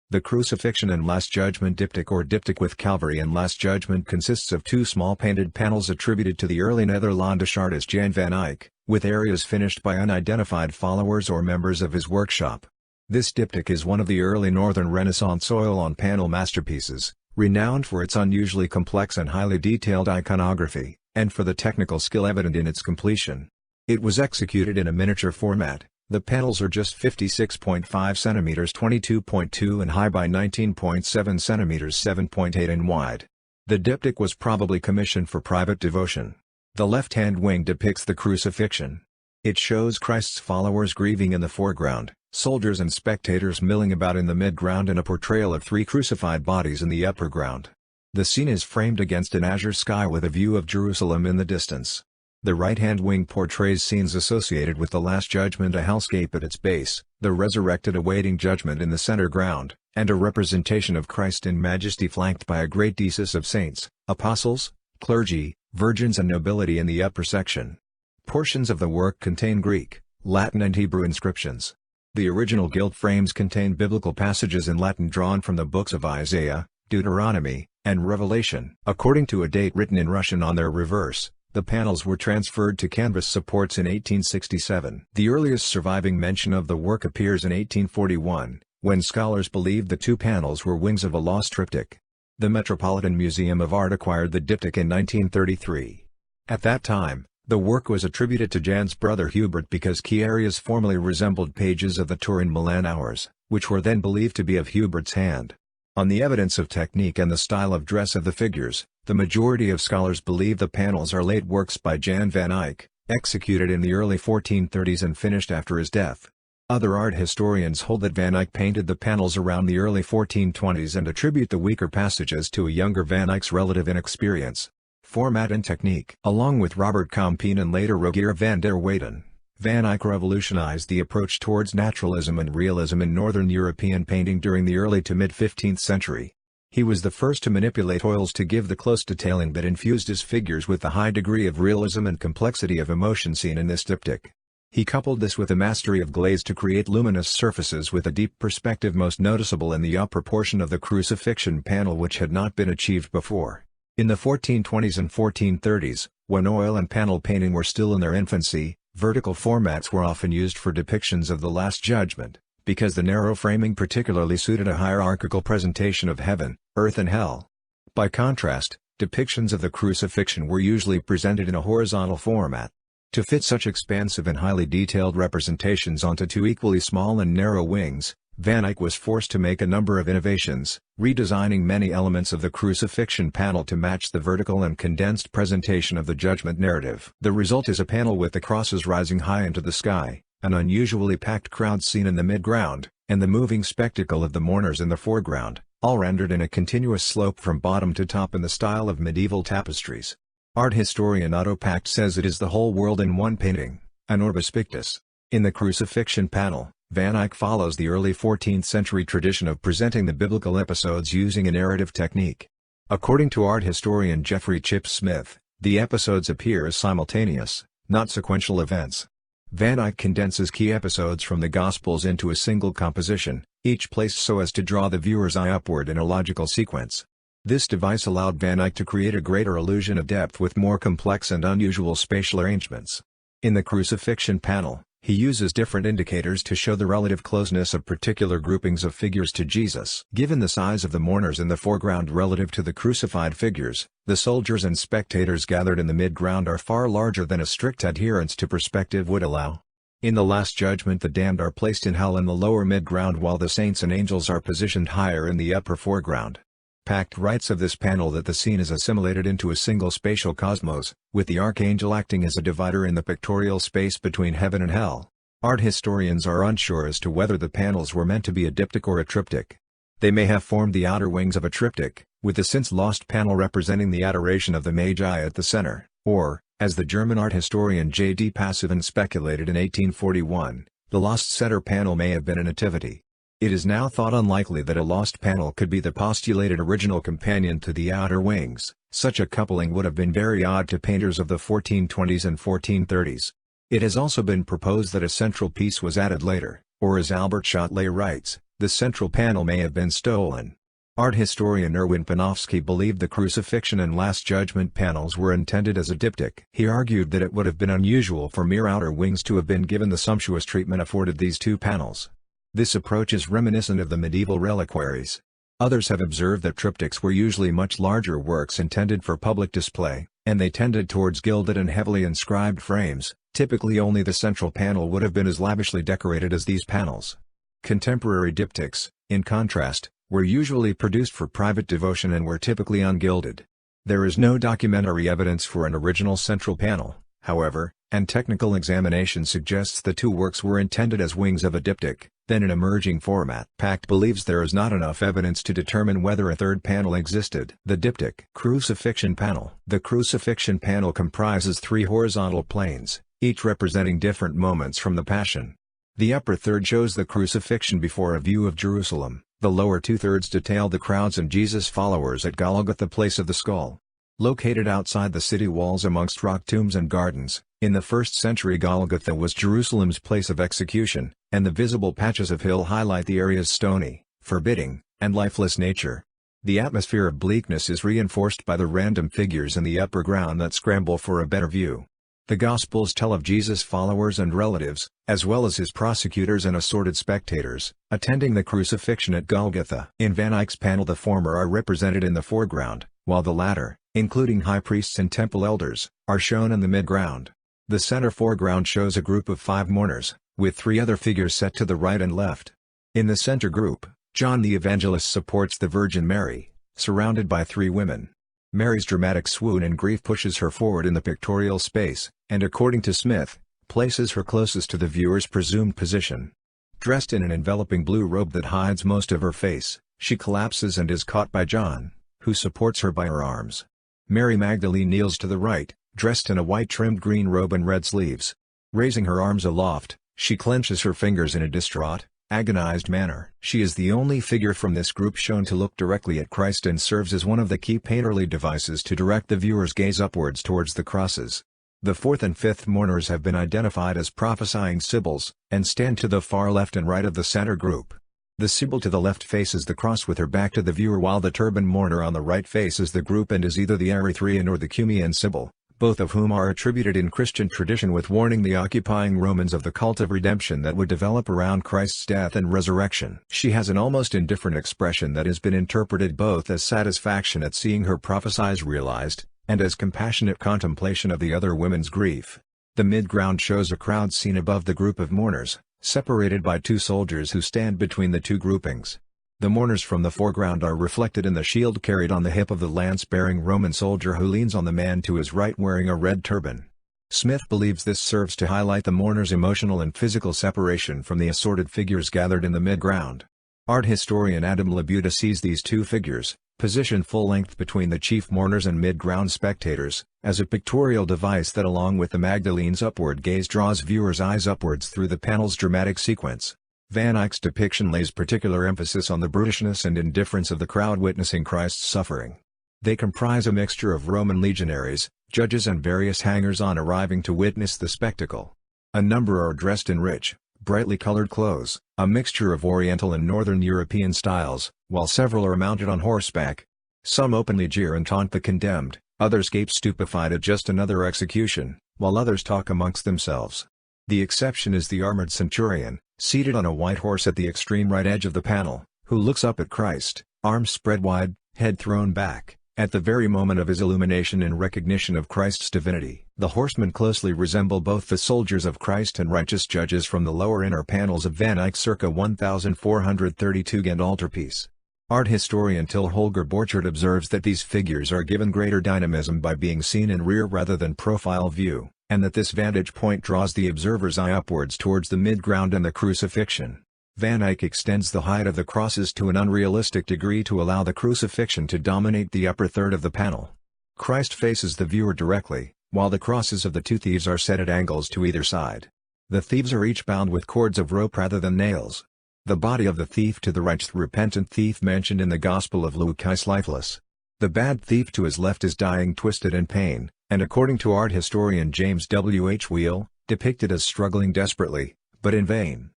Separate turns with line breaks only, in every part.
The Crucifixion and Last Judgement diptych or diptych with Calvary and Last Judgement consists of two small painted panels attributed to the early Netherlandish artist Jan van Eyck, with areas finished by unidentified followers or members of his workshop. This diptych is one of the early Northern Renaissance oil-on-panel masterpieces, renowned for its unusually complex and highly detailed iconography, and for the technical skill evident in its completion. It was executed in a miniature format. The panels are just 56.5 cm 22.2 in high by 19.7 cm 7.8 in wide. The diptych was probably commissioned for private devotion. The left-hand wing depicts the crucifixion. It shows Christ's followers grieving in the foreground, soldiers and spectators milling about in the midground, and a portrayal of three crucified bodies in the upper ground. The scene is framed against an azure sky with a view of Jerusalem in the distance. The right-hand wing portrays scenes associated with the Last Judgment, a hellscape at its base, the resurrected awaiting judgment in the center ground, and a representation of Christ in majesty flanked by a great decis of saints, apostles, clergy, virgins and nobility in the upper section. Portions of the work contain Greek, Latin and Hebrew inscriptions. The original gilt frames contain biblical passages in Latin drawn from the books of Isaiah, Deuteronomy, and Revelation. According to a date written in Russian on their reverse, the panels were transferred to canvas supports in 1867. The earliest surviving mention of the work appears in 1841, when scholars believed the two panels were wings of a lost triptych. The Metropolitan Museum of Art acquired the diptych in 1933. At that time, the work was attributed to Jan's brother Hubert because key areas formally resembled pages of the Turin Milan Hours, which were then believed to be of Hubert's hand. On the evidence of technique and the style of dress of the figures, the majority of scholars believe the panels are late works by Jan van Eyck, executed in the early 1430s and finished after his death. Other art historians hold that Van Eyck painted the panels around the early 1420s and attribute the weaker passages to a younger Van Eyck's relative inexperience. Format and technique. Along with Robert Campin and later Rogier van der Weyden, Van Eyck revolutionized the approach towards naturalism and realism in Northern European painting during the early to mid-15th century. He was the first to manipulate oils to give the close detailing that infused his figures with the high degree of realism and complexity of emotion seen in this diptych. He coupled this with a mastery of glaze to create luminous surfaces with a deep perspective most noticeable in the upper portion of the crucifixion panel, which had not been achieved before. In the 1420s and 1430s, when oil and panel painting were still in their infancy, vertical formats were often used for depictions of the Last Judgment, because the narrow framing particularly suited a hierarchical presentation of heaven, earth and hell. By contrast, depictions of the crucifixion were usually presented in a horizontal format. To fit such expansive and highly detailed representations onto two equally small and narrow wings, Van Eyck was forced to make a number of innovations, redesigning many elements of the crucifixion panel to match the vertical and condensed presentation of the judgment narrative. The result is a panel with the crosses rising high into the sky, an unusually packed crowd seen in the midground, and the moving spectacle of the mourners in the foreground, all rendered in a continuous slope from bottom to top in the style of medieval tapestries. Art historian Otto Pacht says it is the whole world in one painting, an orbis pictus. In the crucifixion panel, Van Eyck follows the early 14th century tradition of presenting the biblical episodes using a narrative technique. According to art historian Jeffrey Chip Smith, the episodes appear as simultaneous, not sequential events. Van Eyck condenses key episodes from the Gospels into a single composition, each placed so as to draw the viewer's eye upward in a logical sequence. This device allowed Van Eyck to create a greater illusion of depth with more complex and unusual spatial arrangements. In the crucifixion panel, he uses different indicators to show the relative closeness of particular groupings of figures to Jesus. Given the size of the mourners in the foreground relative to the crucified figures, the soldiers and spectators gathered in the midground are far larger than a strict adherence to perspective would allow. In the Last Judgment, the damned are placed in hell in the lower midground while the saints and angels are positioned higher in the upper foreground. Pacht writes of this panel that the scene is assimilated into a single spatial cosmos, with the archangel acting as a divider in the pictorial space between heaven and hell. Art historians are unsure as to whether the panels were meant to be a diptych or a triptych. They may have formed the outer wings of a triptych, with the since-lost panel representing the adoration of the Magi at the center, or, as the German art historian J. D. Passavin speculated in 1841, the lost center panel may have been a nativity. It is now thought unlikely that a lost panel could be the postulated original companion to the outer wings. Such a coupling would have been very odd to painters of the 1420s and 1430s. It has also been proposed that a central piece was added later, or as Albert Schottler writes, The central panel may have been stolen. Art historian Erwin Panofsky believed the Crucifixion and Last Judgement panels were intended as a diptych. He argued that it would have been unusual for mere outer wings to have been given the sumptuous treatment afforded these two panels. This approach is reminiscent of the medieval reliquaries. Others have observed that triptychs were usually much larger works intended for public display, and they tended towards gilded and heavily inscribed frames. Typically only the central panel would have been as lavishly decorated as these panels. Contemporary diptychs, in contrast, were usually produced for private devotion and were typically ungilded. There is no documentary evidence for an original central panel, however, and technical examination suggests the two works were intended as wings of a diptych, then an emerging format. Pact believes there is not enough evidence to determine whether a third panel existed. The diptych Crucifixion panel. The Crucifixion panel comprises three horizontal planes, each representing different moments from the Passion. The upper third shows the crucifixion before a view of Jerusalem, the lower two-thirds detail the crowds and Jesus' followers at Golgotha, place of the skull. Located outside the city walls amongst rock tombs and gardens, in the 1st century Golgotha was Jerusalem's place of execution, and the visible patches of hill highlight the area's stony, forbidding, and lifeless nature. The atmosphere of bleakness is reinforced by the random figures in the upper ground that scramble for a better view. The Gospels tell of Jesus' followers and relatives, as well as his prosecutors and assorted spectators, attending the crucifixion at Golgotha. In Van Eyck's panel the former are represented in the foreground, while the latter, including high priests and temple elders, are shown in the midground. The center foreground shows a group of 5 mourners, with 3 other figures set to the right and left. In the center group, John the Evangelist supports the Virgin Mary, surrounded by 3 women. Mary's dramatic swoon and grief pushes her forward in the pictorial space, and according to Smith, places her closest to the viewer's presumed position. Dressed in an enveloping blue robe that hides most of her face, she collapses and is caught by John, who supports her by her arms. Mary Magdalene kneels to the right, dressed in a white-trimmed green robe and red sleeves. Raising her arms aloft, she clenches her fingers in a distraught, agonized manner. She is the only figure from this group shown to look directly at Christ and serves as one of the key painterly devices to direct the viewer's gaze upwards towards the crosses. The 4th and 5th mourners have been identified as prophesying sibyls, and stand to the far left and right of the center group. The sibyl to the left faces the cross with her back to the viewer, while the turbaned mourner on the right faces the group and is either the Erythraean or the Cumaean sibyl, both of whom are attributed in Christian tradition with warning the occupying Romans of the cult of redemption that would develop around Christ's death and resurrection. She has an almost indifferent expression that has been interpreted both as satisfaction at seeing her prophecies realized, and as compassionate contemplation of the other women's grief. The midground shows a crowd seen above the group of mourners, separated by 2 soldiers who stand between the 2 groupings. The mourners from the foreground are reflected in the shield carried on the hip of the lance-bearing Roman soldier who leans on the man to his right wearing a red turban. Smith believes this serves to highlight the mourners' emotional and physical separation from the assorted figures gathered in the midground. Art historian Adam Labuda sees these 2 figures, positioned full-length between the chief mourners and mid-ground spectators, as a pictorial device that along with the Magdalene's upward gaze draws viewers' eyes upwards through the panel's dramatic sequence. Van Eyck's depiction lays particular emphasis on the brutishness and indifference of the crowd witnessing Christ's suffering. They comprise a mixture of Roman legionaries, judges and various hangers-on arriving to witness the spectacle. A number are dressed in rich, brightly colored clothes, a mixture of Oriental and Northern European styles, while several are mounted on horseback. Some openly jeer and taunt the condemned, others gape stupefied at just another execution, while others talk amongst themselves. The exception is the armored centurion, seated on a white horse at the extreme right edge of the panel, who looks up at Christ, arms spread wide, head thrown back, at the very moment of his illumination in recognition of Christ's divinity. The horsemen closely resemble both the soldiers of Christ and righteous judges from the lower inner panels of Van Eyck circa 1432 Ghent altarpiece. Art historian Till Holger Borchert observes that these figures are given greater dynamism by being seen in rear rather than profile view, and that this vantage point draws the observer's eye upwards towards the midground and the crucifixion. Van Eyck extends the height of the crosses to an unrealistic degree to allow the crucifixion to dominate the upper third of the panel. Christ faces the viewer directly, while the crosses of the 2 thieves are set at angles to either side. The thieves are each bound with cords of rope rather than nails. The body of the thief to the right, the repentant thief mentioned in the Gospel of Luke, is lifeless. The bad thief to his left is dying twisted in pain, and according to art historian James W. H. Wheel, depicted as struggling desperately, but in vain.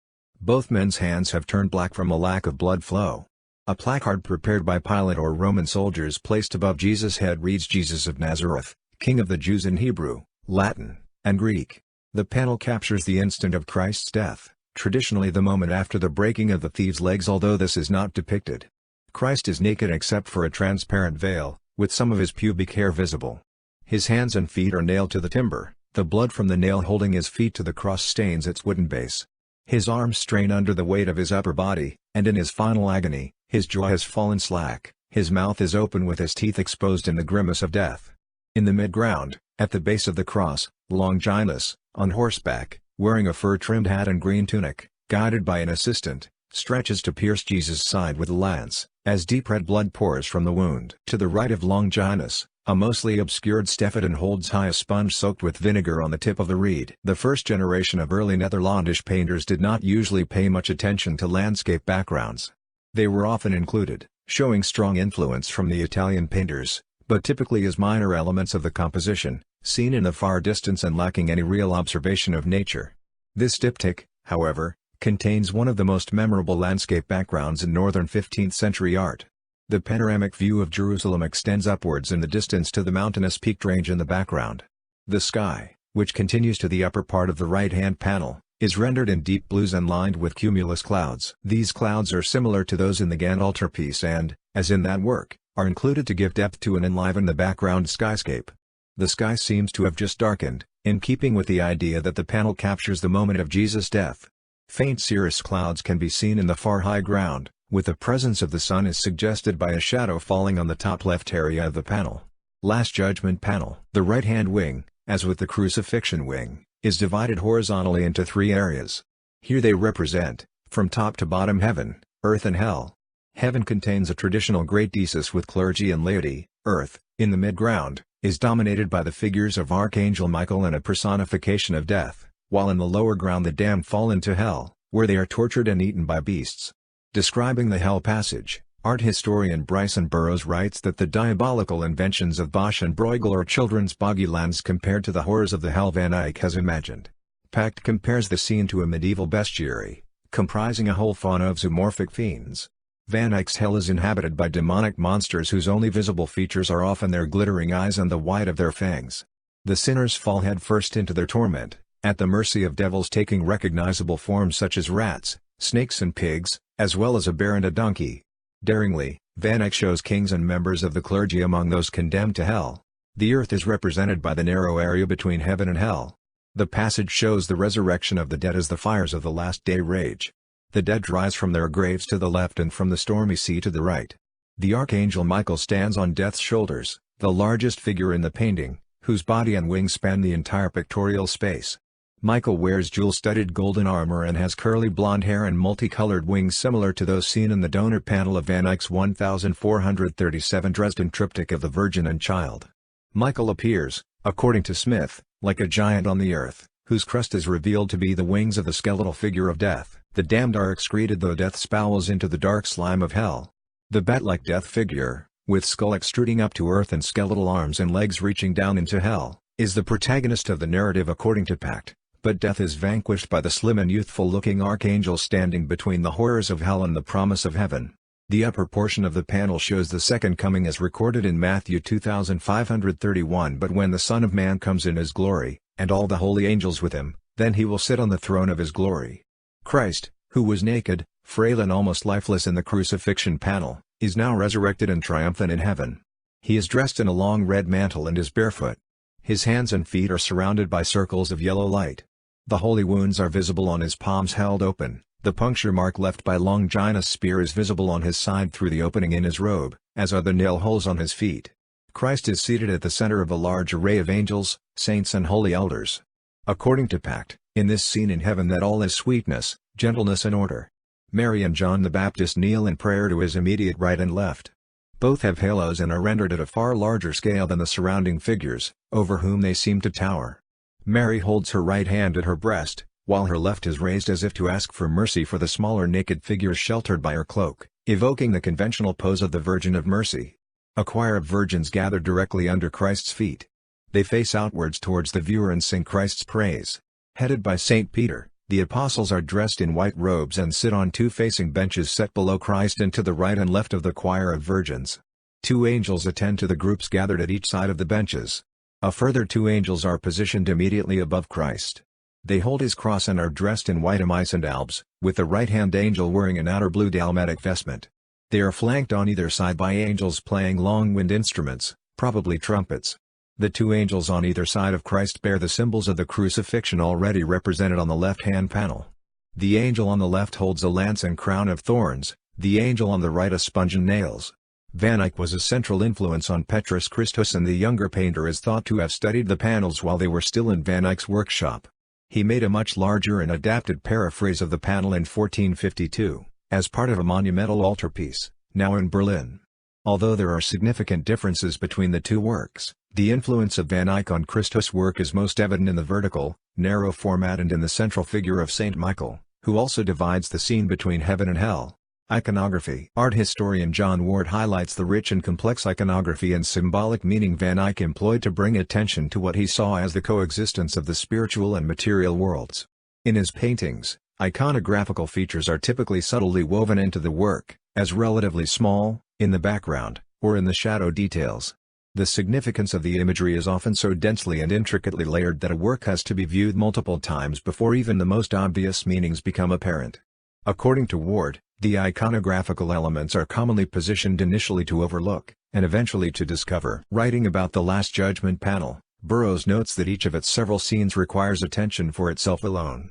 Both men's hands have turned black from a lack of blood flow. A placard prepared by Pilate or Roman soldiers placed above Jesus' head reads Jesus of Nazareth, King of the Jews in Hebrew, Latin, and Greek. The panel captures the instant of Christ's death, traditionally the moment after the breaking of the thieves' legs, although this is not depicted. Christ is naked except for a transparent veil, with some of his pubic hair visible. His hands and feet are nailed to the timber, the blood from the nail holding his feet to the cross stains its wooden base. His arms strain under the weight of his upper body, and in his final agony, his jaw has fallen slack, his mouth is open with his teeth exposed in the grimace of death. In the mid-ground, at the base of the cross, Longinus, on horseback, wearing a fur-trimmed hat and green tunic, guided by an assistant, stretches to pierce Jesus' side with a lance, as deep red blood pours from the wound. To the right of Longinus, a mostly obscured Stephanon holds high a sponge soaked with vinegar on the tip of the reed. The first generation of early Netherlandish painters did not usually pay much attention to landscape backgrounds. They were often included, showing strong influence from the Italian painters, but typically as minor elements of the composition, seen in the far distance and lacking any real observation of nature. This diptych, however, contains one of the most memorable landscape backgrounds in northern 15th century art. The panoramic view of Jerusalem extends upwards in the distance to the mountainous peaked range in the background. The sky, which continues to the upper part of the right-hand panel, is rendered in deep blues and lined with cumulus clouds. These clouds are similar to those in the Ghent altarpiece and, as in that work, are included to give depth to and enliven the background skyscape. The sky seems to have just darkened, in keeping with the idea that the panel captures the moment of Jesus' death. Faint cirrus clouds can be seen in the far high ground, with the presence of the sun is suggested by a shadow falling on the top left area of the panel. Last Judgement panel. The right-hand wing, as with the Crucifixion wing, is divided horizontally into three areas. Here they represent, from top to bottom, heaven, earth and hell. Heaven contains a traditional great deesis with clergy and laity. Earth, in the mid-ground, is dominated by the figures of Archangel Michael and a personification of death, while in the lower ground the damned fall into hell, where they are tortured and eaten by beasts. Describing the hell passage, art historian Bryson Burroughs writes that the diabolical inventions of Bosch and Bruegel are children's Bogeylands compared to the horrors of the hell Van Eyck has imagined. Pact compares the scene to a medieval bestiary, comprising a whole fauna of zoomorphic fiends. Van Eyck's hell is inhabited by demonic monsters whose only visible features are often their glittering eyes and the white of their fangs. The sinners fall headfirst into their torment, at the mercy of devils taking recognizable forms such as rats, snakes and pigs, as well as a bear and a donkey. Daringly, Van Eyck shows kings and members of the clergy among those condemned to hell. The earth is represented by the narrow area between heaven and hell. The passage shows the resurrection of the dead as the fires of the last day rage. The dead rise from their graves to the left and from the stormy sea to the right. The Archangel Michael stands on death's shoulders, the largest figure in the painting, whose body and wings span the entire pictorial space. Michael wears jewel-studded golden armor and has curly blonde hair and multicolored wings similar to those seen in the donor panel of Van Eyck's 1437 Dresden triptych of the Virgin and Child. Michael appears, according to Smith, like a giant on the earth, whose crust is revealed to be the wings of the skeletal figure of death. The damned are excreted though death's bowels into the dark slime of hell. The bat-like death figure, with skull extruding up to earth and skeletal arms and legs reaching down into hell, is the protagonist of the narrative according to Pact. But death is vanquished by the slim and youthful-looking archangel standing between the horrors of hell and the promise of heaven. The upper portion of the panel shows the second coming as recorded in Matthew 2531. But when the Son of Man comes in his glory, and all the holy angels with him, then he will sit on the throne of his glory. Christ, who was naked, frail and almost lifeless in the crucifixion panel, is now resurrected and triumphant in heaven. He is dressed in a long red mantle and is barefoot. His hands and feet are surrounded by circles of yellow light. The holy wounds are visible on his palms held open, the puncture mark left by Longinus' spear is visible on his side through the opening in his robe, as are the nail holes on his feet. Christ is seated at the center of a large array of angels, saints and holy elders. According to Pact, in this scene in heaven that all is sweetness, gentleness and order. Mary and John the Baptist kneel in prayer to his immediate right and left. Both have halos and are rendered at a far larger scale than the surrounding figures, over whom they seem to tower. Mary holds her right hand at her breast, while her left is raised as if to ask for mercy for the smaller naked figures sheltered by her cloak, evoking the conventional pose of the Virgin of Mercy. A choir of virgins gather directly under Christ's feet. They face outwards towards the viewer and sing Christ's praise. Headed by St. Peter, The apostles are dressed in white robes and sit on two facing benches set below Christ and to the right and left of the choir of virgins. Two angels attend to the groups gathered at each side of the benches. A further two angels are positioned immediately above Christ. They hold his cross and are dressed in white amice and albs, with the right-hand angel wearing an outer blue dalmatic vestment. They are flanked on either side by angels playing long-wind instruments, probably trumpets. The two angels on either side of Christ bear the symbols of the crucifixion already represented on the left-hand panel. The angel on the left holds a lance and crown of thorns, the angel on the right a sponge and nails. Van Eyck was a central influence on Petrus Christus, and the younger painter is thought to have studied the panels while they were still in Van Eyck's workshop. He made a much larger and adapted paraphrase of the panel in 1452, as part of a monumental altarpiece, now in Berlin. Although there are significant differences between the two works, the influence of Van Eyck on Christus' work is most evident in the vertical, narrow format and in the central figure of Saint Michael, who also divides the scene between heaven and hell. Iconography. Art historian John Ward highlights the rich and complex iconography and symbolic meaning Van Eyck employed to bring attention to what he saw as the coexistence of the spiritual and material worlds. In his paintings, iconographical features are typically subtly woven into the work, as relatively small, in the background, or in the shadow details. The significance of the imagery is often so densely and intricately layered that a work has to be viewed multiple times before even the most obvious meanings become apparent. According to Ward, the iconographical elements are commonly positioned initially to overlook, and eventually to discover. Writing about the Last Judgement panel, Burroughs notes that each of its several scenes requires attention for itself alone.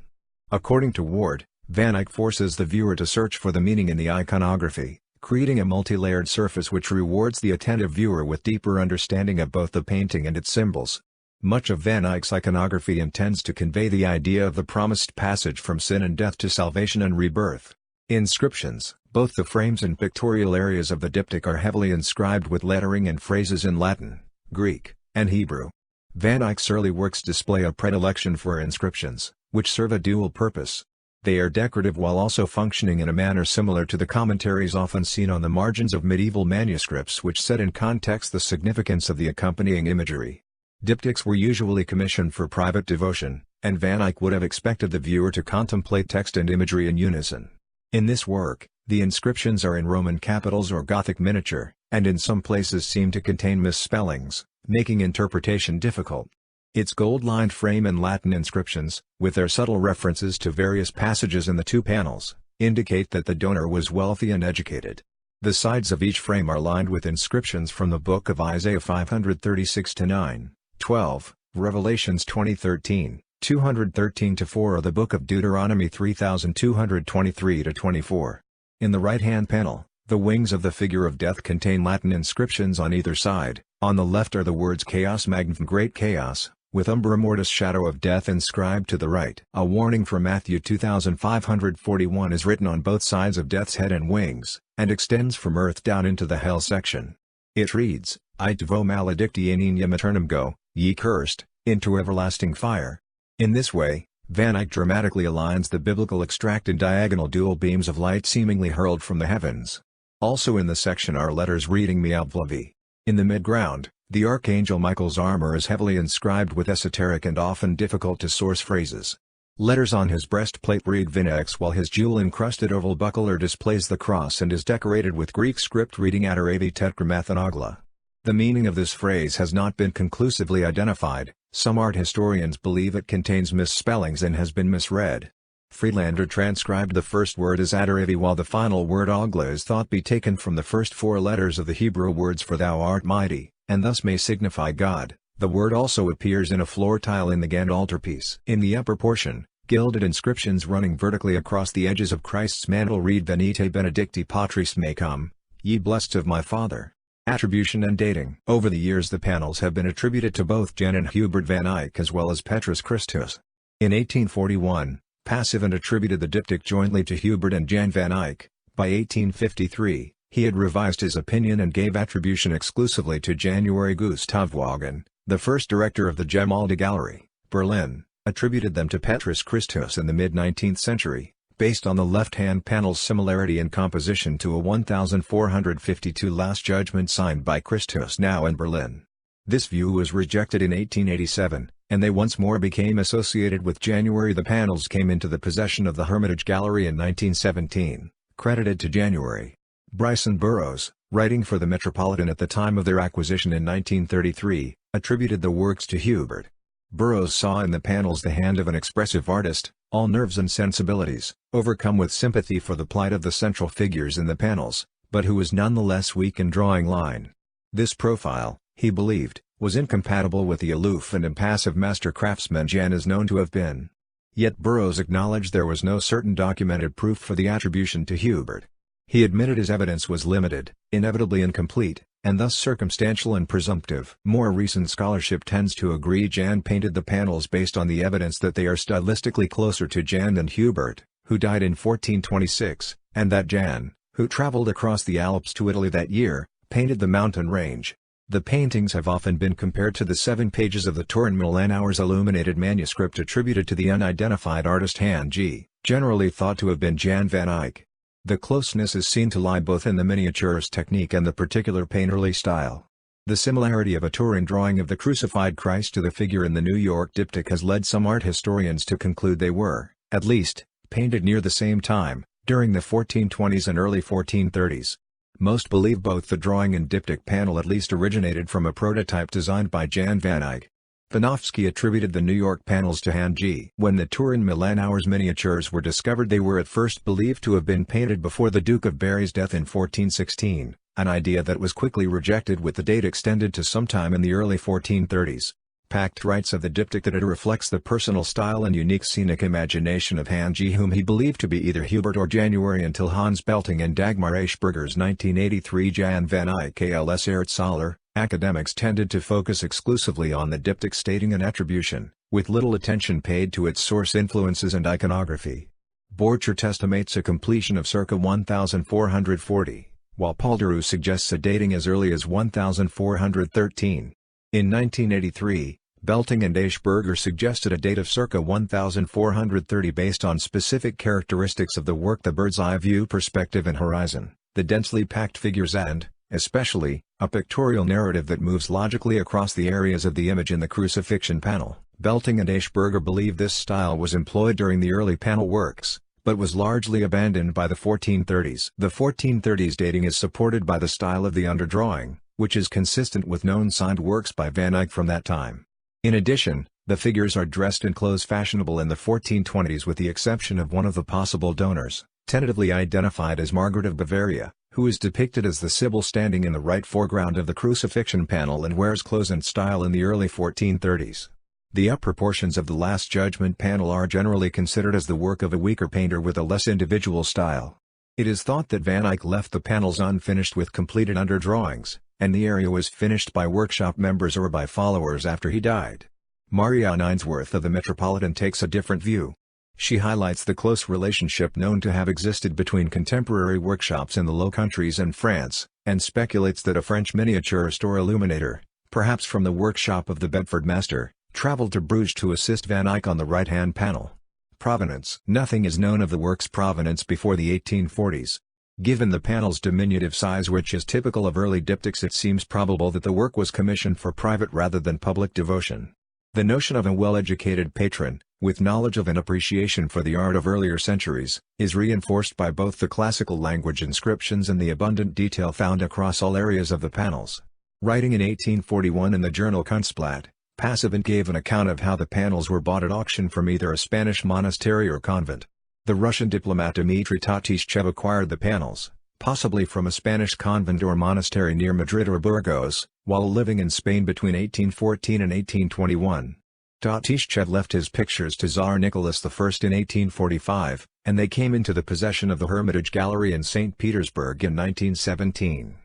According to Ward, Van Eyck forces the viewer to search for the meaning in the iconography, creating a multi-layered surface which rewards the attentive viewer with deeper understanding of both the painting and its symbols. Much of Van Eyck's iconography intends to convey the idea of the promised passage from sin and death to salvation and rebirth. Inscriptions. Both the frames and pictorial areas of the diptych are heavily inscribed with lettering and phrases in Latin, Greek, and Hebrew. Van Eyck's early works display a predilection for inscriptions, which serve a dual purpose. They are decorative while also functioning in a manner similar to the commentaries often seen on the margins of medieval manuscripts, which set in context the significance of the accompanying imagery. Diptychs were usually commissioned for private devotion, and Van Eyck would have expected the viewer to contemplate text and imagery in unison. In this work, the inscriptions are in Roman capitals or Gothic miniature, and in some places seem to contain misspellings, making interpretation difficult. Its gold-lined frame and Latin inscriptions, with their subtle references to various passages in the two panels, indicate that the donor was wealthy and educated. The sides of each frame are lined with inscriptions from the book of Isaiah 536-9:12, Revelations 20:13, 213-4 or the book of Deuteronomy 3223-24. In the right-hand panel, the wings of the figure of death contain Latin inscriptions on either side. On the left are the words Chaos Magnum Great Chaos, with Umbra Mortis Shadow of Death inscribed to the right. A warning from Matthew 2541 is written on both sides of Death's head and wings, and extends from earth down into the hell section. It reads, Ite vo maledicti in maternum go, ye cursed, into everlasting fire. In this way, Van Eyck dramatically aligns the biblical extracted diagonal dual beams of light seemingly hurled from the heavens. Also in the section are letters reading Me'al Vlavi. In the midground, the Archangel Michael's armor is heavily inscribed with esoteric and often difficult-to-source phrases. Letters on his breastplate read Vinex, while his jewel-encrusted oval buckler displays the cross and is decorated with Greek script reading Ataravi Tetragrammathanagla. The meaning of this phrase has not been conclusively identified. Some art historians believe it contains misspellings and has been misread. Friedlander transcribed the first word as Ataravi, while the final word Agla is thought be taken from the first four letters of the Hebrew words for Thou art mighty, and thus may signify God. The word also appears in a floor tile in the Gand altarpiece. In the upper portion, gilded inscriptions running vertically across the edges of Christ's mantle read Venite benedicti patris mecum, ye blessed of my Father. Attribution and dating. Over the years the panels have been attributed to both Jan and Hubert van Eyck as well as Petrus Christus. In 1841, Passavant attributed the diptych jointly to Hubert and Jan van Eyck. By 1853, he had revised his opinion and gave attribution exclusively to January Gustav Wagen, the first director of the Gemäldegalerie, Gallery, Berlin, attributed them to Petrus Christus in the mid-19th century, based on the left-hand panel's similarity in composition to a 1452 Last Judgement signed by Christus now in Berlin. This view was rejected in 1887, and they once more became associated with January. The panels came into the possession of the Hermitage Gallery in 1917, credited to January. Bryson Burroughs, writing for the Metropolitan at the time of their acquisition in 1933, attributed the works to Hubert. Burroughs saw in the panels the hand of an expressive artist, all nerves and sensibilities, overcome with sympathy for the plight of the central figures in the panels, but who was nonetheless weak in drawing line. This profile, he believed, was incompatible with the aloof and impassive master craftsman Jan is known to have been. Yet Burroughs acknowledged there was no certain documented proof for the attribution to Hubert. He admitted his evidence was limited, inevitably incomplete, and thus circumstantial and presumptive. More recent scholarship tends to agree Jan painted the panels based on the evidence that they are stylistically closer to Jan than Hubert, who died in 1426, and that Jan, who traveled across the Alps to Italy that year, painted the mountain range. The paintings have often been compared to the 7 pages of the Turin Milan Hours illuminated manuscript attributed to the unidentified artist Hans G., generally thought to have been Jan van Eyck. The closeness is seen to lie both in the miniaturist technique and the particular painterly style. The similarity of a Turin drawing of the crucified Christ to the figure in the New York diptych has led some art historians to conclude they were, at least, painted near the same time, during the 1420s and early 1430s. Most believe both the drawing and diptych panel at least originated from a prototype designed by Jan van Eyck. Panofsky attributed the New York panels to Hans G. When the Turin Milan Hours miniatures were discovered, they were at first believed to have been painted before the Duke of Berry's death in 1416, an idea that was quickly rejected with the date extended to sometime in the early 1430s. Pacht writes of the diptych that it reflects the personal style and unique scenic imagination of Hans G., whom he believed to be either Hubert or January, until Hans Belting and Dagmar Aichberger's 1983 Jan van Eyck als Erzähler. Academics tended to focus exclusively on the diptych stating an attribution, with little attention paid to its source influences and iconography. Borchert estimates a completion of circa 1440, while Polderu suggests a dating as early as 1413. In 1983, Belting and Aichberger suggested a date of circa 1430 based on specific characteristics of the work: the bird's-eye view, perspective and horizon, the densely packed figures and, especially, a pictorial narrative that moves logically across the areas of the image in the crucifixion panel. Belting and Aichberger believe this style was employed during the early panel works, but was largely abandoned by the 1430s. The 1430s dating is supported by the style of the underdrawing, which is consistent with known signed works by Van Eyck from that time. In addition, the figures are dressed in clothes fashionable in the 1420s with the exception of one of the possible donors, tentatively identified as Margaret of Bavaria, who is depicted as the Sibyl standing in the right foreground of the crucifixion panel and wears clothes and style in the early 1430s. The upper portions of the Last Judgement panel are generally considered as the work of a weaker painter with a less individual style. It is thought that Van Eyck left the panels unfinished with completed underdrawings, and the area was finished by workshop members or by followers after he died. Marianne Ainsworth of the Metropolitan takes a different view. She highlights the close relationship known to have existed between contemporary workshops in the Low Countries and France, and speculates that a French miniaturist or illuminator, perhaps from the workshop of the Bedford master, traveled to Bruges to assist Van Eyck on the right-hand panel. Provenance. Nothing is known of the work's provenance before the 1840s. Given the panel's diminutive size, which is typical of early diptychs, it seems probable that the work was commissioned for private rather than public devotion. The notion of a well-educated patron, with knowledge of and appreciation for the art of earlier centuries, is reinforced by both the classical language inscriptions and the abundant detail found across all areas of the panels. Writing in 1841 in the journal Kunstblatt, Passavant gave an account of how the panels were bought at auction from either a Spanish monastery or convent. The Russian diplomat Dmitry Tatishchev acquired the panels, possibly from a Spanish convent or monastery near Madrid or Burgos, while living in Spain between 1814 and 1821. Tatishchev left his pictures to Tsar Nicholas I in 1845, and they came into the possession of the Hermitage Gallery in St. Petersburg in 1917.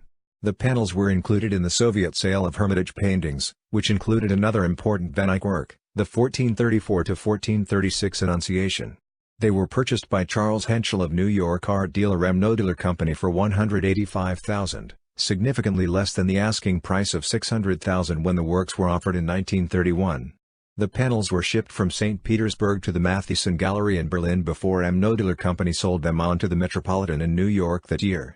The panels were included in the Soviet sale of Hermitage paintings, which included another important Van Eyck work, the 1434-1436 Annunciation. They were purchased by Charles Henschel of New York art dealer M. Noedler Company for $185,000, significantly less than the asking price of $600,000 when the works were offered in 1931. The panels were shipped from St. Petersburg to the Mathieson Gallery in Berlin before M. Noedler Company sold them on to the Metropolitan in New York that year.